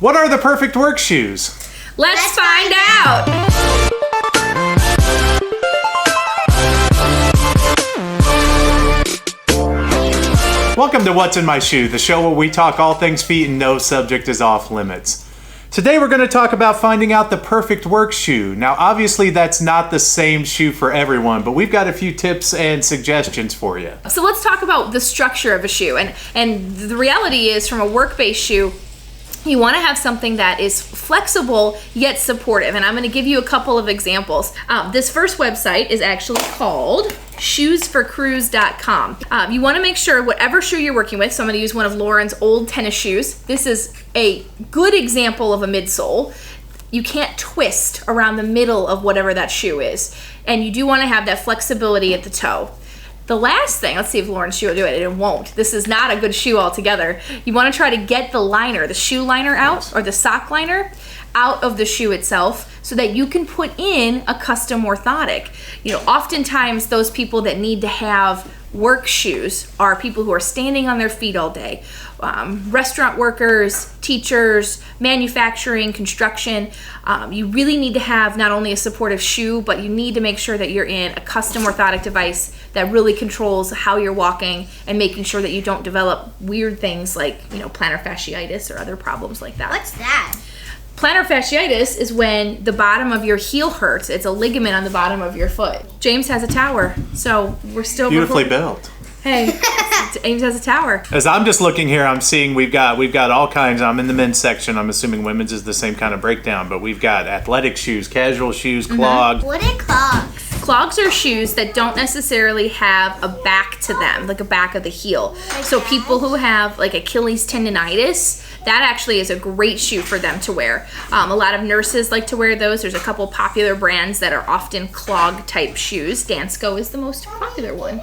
What are the perfect work shoes? Let's find out! Welcome to What's in My Shoe, the show where we talk all things feet and no subject is off limits. Today we're going to talk about finding out the perfect work shoe. Now obviously that's not the same shoe for everyone, but we've got a few tips and suggestions for you. So let's talk about the structure of a shoe. And the reality is, from a work-based shoe, you want to have something that is flexible yet supportive. And I'm going to give you a couple of examples. This first website is actually called Shoescom. You want to make sure whatever shoe you're working with, so I'm going to use one of Lauren's old tennis shoes. This is a good example of a midsole. You can't twist around the middle of whatever that shoe is. And you do want to have that flexibility at the toe. The last thing, let's see if Lauren's shoe will do it, and it won't. This is not a good shoe altogether. You want to try to get the liner, the shoe liner out, or the sock liner out of the shoe itself, so that you can put in a custom orthotic. You know, oftentimes those people that need to have work shoes are people who are standing on their feet all day. Restaurant workers, teachers, manufacturing, construction. You really need to have not only a supportive shoe, but you need to make sure that you're in a custom orthotic device that really controls how you're walking and making sure that you don't develop weird things like, you know, plantar fasciitis or other problems like that. What's that? Plantar fasciitis is when the bottom of your heel hurts. It's a ligament on the bottom of your foot. James has a tower, so we're still Beautifully built. Hey, James has a tower. As I'm just looking here, I'm seeing we've got all kinds. I'm in the men's section. I'm assuming women's is the same kind of breakdown, but we've got athletic shoes, casual shoes, clogs. What are clogs? Clogs are shoes that don't necessarily have a back to them, like a back of the heel. So people who have like Achilles tendonitis, that actually is a great shoe for them to wear. A lot of nurses like to wear those. There's a couple popular brands that are often clog type shoes. Dansko is the most popular one.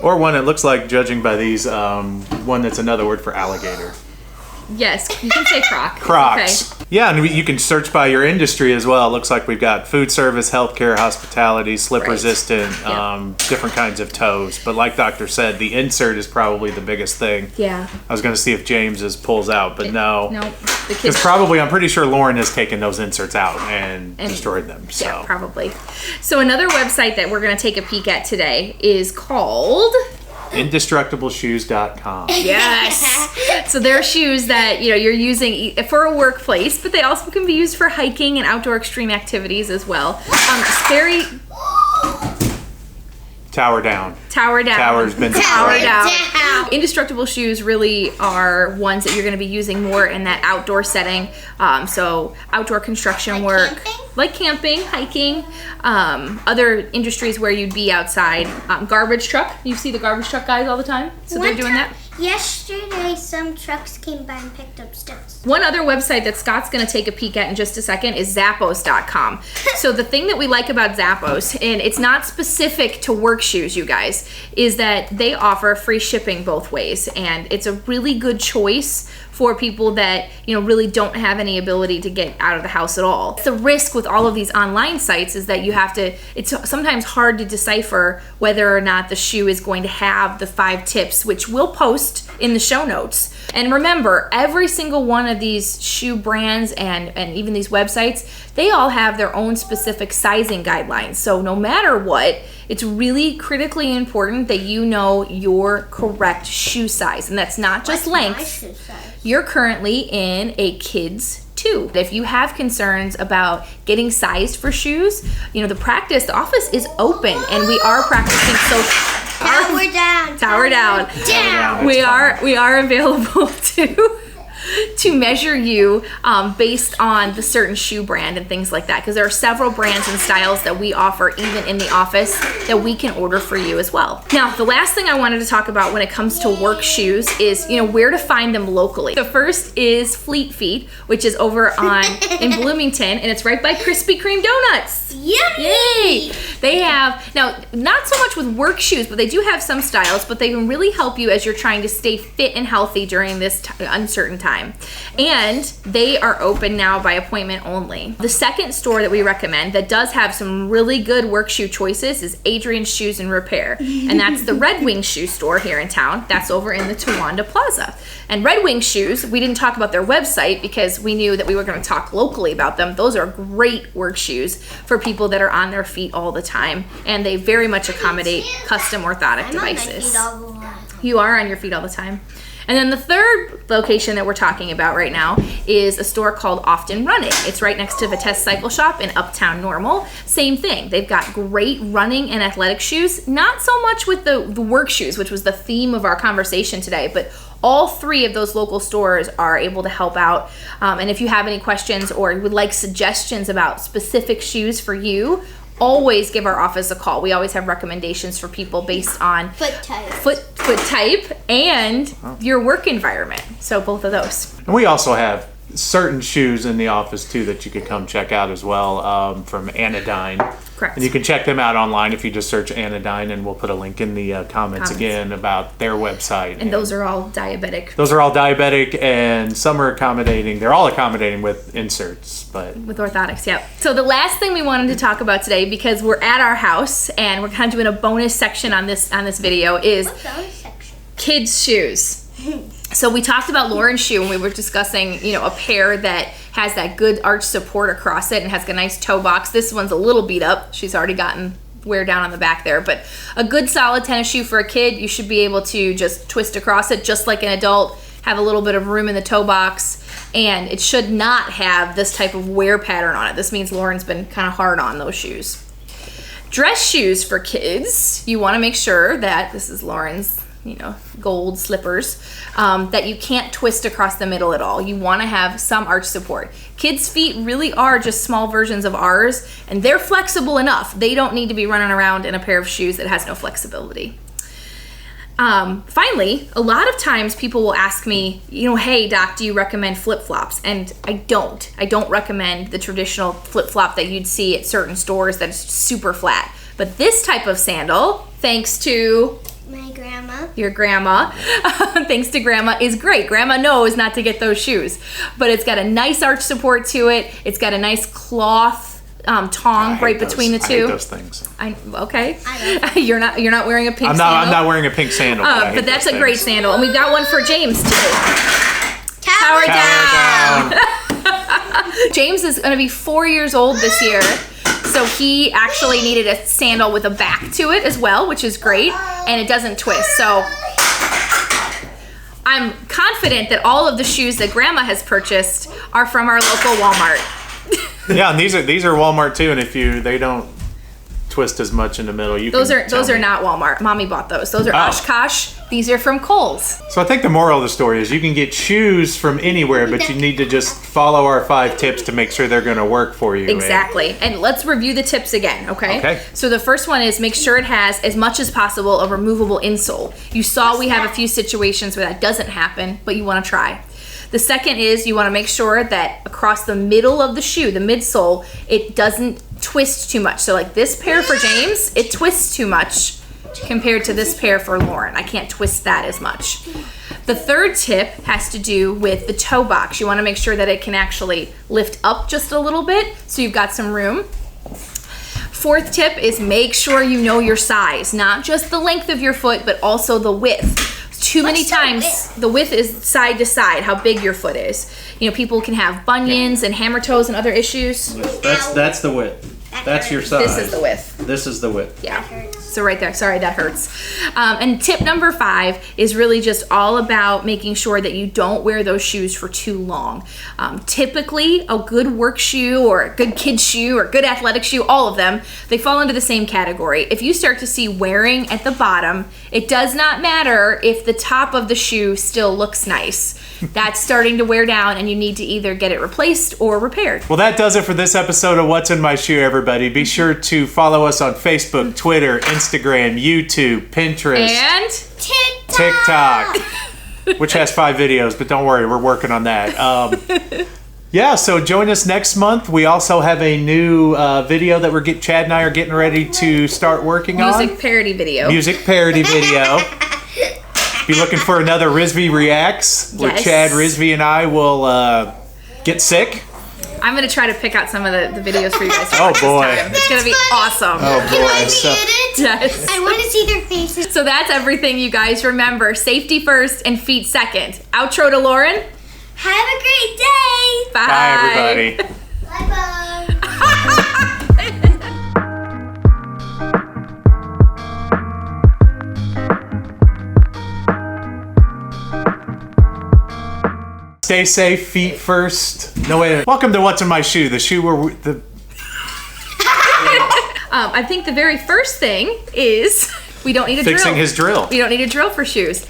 Or one, it looks like, judging by these, one that's another word for alligator. Yes, you can say croc. Crocs. Okay. Yeah, and you can search by your industry as well. It looks like we've got food service, healthcare, hospitality, slip resistant, different kinds of toes. But like Doctor said, the insert is probably the biggest thing. Yeah. I was going to see if James's pulls out, but no. No. Because probably, I'm pretty sure Lauren has taken those inserts out and destroyed them. So. Yeah, probably. So another website that we're going to take a peek at today is called indestructibleshoes.com. Yes. So they're shoes that, you know, you're using for a workplace, but they also can be used for hiking and outdoor extreme activities as well. Very Tower down. Tower down. Tower's been Tower destroyed. down. Indestructible shoes really are ones that you're going to be using more in that outdoor setting. So outdoor construction work. Like camping, hiking, other industries where you'd be outside. Garbage truck. You see the garbage truck guys all the time? So they're doing that. Yesterday, some trucks came by and picked up sticks. One other website that Scott's going to take a peek at in just a second is Zappos.com. So the thing that we like about Zappos, and it's not specific to work shoes, you guys, is that they offer free shipping both ways. And it's a really good choice for people that, you know, really don't have any ability to get out of the house at all. The risk with all of these online sites is that you have to, it's sometimes hard to decipher whether or not the shoe is going to have the 5 tips, which we'll post in the show notes. And remember, every single one of these shoe brands and even these websites, they all have their own specific sizing guidelines. So no matter what, it's really critically important that you know your correct shoe size. And that's not just length. My shoe size? You're currently in a kids 2. If you have concerns about getting sized for shoes, you know, the office is open and we are practicing social. Tower down. Tower down. Down. We are available to measure you based on the certain shoe brand and things like that, because there are several brands and styles that we offer even in the office that we can order for you as well. Now, the last thing I wanted to talk about when it comes to work shoes is, you know, where to find them locally. The first is Fleet Feet, which is over in Bloomington, and it's right by Krispy Kreme donuts. Yummy! Yay! They have, now, not so much with work shoes, but they do have some styles, but they can really help you as you're trying to stay fit and healthy during this uncertain time. And they are open now by appointment only. The second store that we recommend that does have some really good work shoe choices is Adrian's Shoes and Repair. And that's the Red Wing Shoe Store here in town. That's over in the Towanda Plaza. And Red Wing Shoes, we didn't talk about their website because we knew that we were going to talk locally about them. Those are great work shoes for people that are on their feet all the time, and they very much accommodate custom orthotic I'm on my devices. feet all the time. You are on your feet all the time. And then the third location that we're talking about right now is a store called Often Running. It's right next to Vitesse Cycle Shop in Uptown Normal. Same thing. They've got great running and athletic shoes. Not so much with the work shoes, which was the theme of our conversation today, but all three of those local stores are able to help out. And if you have any questions or would like suggestions about specific shoes for you, always give our office a call. We always have recommendations for people based on Foot type. foot type and your work environment. So both of those. And we also have certain shoes in the office too that you could come check out as well, from Anodyne. Correct. And you can check them out online if you just search Anodyne, and we'll put a link in the comments again about their website. And those are all diabetic. Those are all diabetic, and some are accommodating. They're all accommodating with inserts, but With orthotics, yep. So the last thing we wanted to talk about today, because we're at our house and we're kind of doing a bonus section on this video, is What's the other section? kids' shoes. So we talked about Lauren's shoe when we were discussing, a pair that has that good arch support across it and has a nice toe box. This one's a little beat up. She's already gotten wear down on the back there, but a good solid tennis shoe for a kid. You should be able to just twist across it just like an adult, have a little bit of room in the toe box, and it should not have this type of wear pattern on it. This means Lauren's been kind of hard on those shoes. Dress shoes for kids, you want to make sure that, this is Lauren's gold slippers, that you can't twist across the middle at all. You want to have some arch support. Kids' feet really are just small versions of ours, and they're flexible enough. They don't need to be running around in a pair of shoes that has no flexibility. Finally, a lot of times people will ask me, hey doc, do you recommend flip-flops? And I don't recommend the traditional flip-flop that you'd see at certain stores that's super flat. But this type of sandal, thanks to My grandma. your grandma, thanks to grandma, is great. Grandma knows not to get those shoes, but it's got a nice arch support to it. It's got a nice cloth tong right between the two. I hate those things. Okay. I You're not wearing a pink I'm sandal. not wearing a pink sandal. But that's a great sandal, and we've got one for James too. Tower down. James is going to be 4 years old this year, so he actually needed a sandal with a back to it as well, which is great, and it doesn't twist. So I'm confident that all of the shoes that Grandma has purchased are from our local Walmart. Yeah, and these are Walmart too, and they don't twist as much in the middle. Those are not Walmart. Mommy bought those. Those are Oshkosh. These are from Kohl's. So I think the moral of the story is you can get shoes from anywhere, but you need to just follow our 5 tips to make sure they're going to work for you. Exactly. And let's review the tips again, okay? Okay. So the first one is make sure it has, as much as possible, a removable insole. You saw we have a few situations where that doesn't happen, but you want to try. The second is you want to make sure that across the middle of the shoe, the midsole, it doesn't twist too much. So like this pair for James, it twists too much compared to this pair for Lauren. I can't twist that as much. The third tip has to do with the toe box. You want to make sure that it can actually lift up just a little bit so you've got some room. Fourth tip is make sure you know your size, not just the length of your foot, but also the width. Too many times the width is side to side, how big your foot is. People can have bunions and hammer toes and other issues. That's the width. That's your size. This is the width. This is the width. Yeah. So right there, sorry, that hurts. And tip number 5 is really just all about making sure that you don't wear those shoes for too long. Typically, a good work shoe or a good kid shoe or good athletic shoe, all of them, they fall into the same category. If you start to see wearing at the bottom, it does not matter if the top of the shoe still looks nice. That's starting to wear down and you need to either get it replaced or repaired. Well, that does it for this episode of What's in My Shoe, everybody. Be sure to follow us on Facebook, Twitter, Instagram, YouTube, Pinterest, And TikTok, which has 5 videos, but don't worry, we're working on that. Yeah, so join us next month. We also have a new video that Chad and I are getting ready to start working on. Music parody video. Music parody video. If you're looking for another Risby Reacts, where Yes. Chad, Risby, and I will get sick. I'm going to try to pick out some of the videos for you guys to Oh, watch boy. this time. It's going to be awesome. Oh Can boy. I So, be in it? Yes. I want to see their faces. So that's everything, you guys. Remember, safety first and feet second. Outro to Lauren. Have a great day. Bye. bye, everybody. Bye-bye. Stay safe, feet first. No, wait. Welcome to What's in My Shoe, the shoe where I think the very first thing is we don't need a drill. fixing his drill. We don't need a drill for shoes.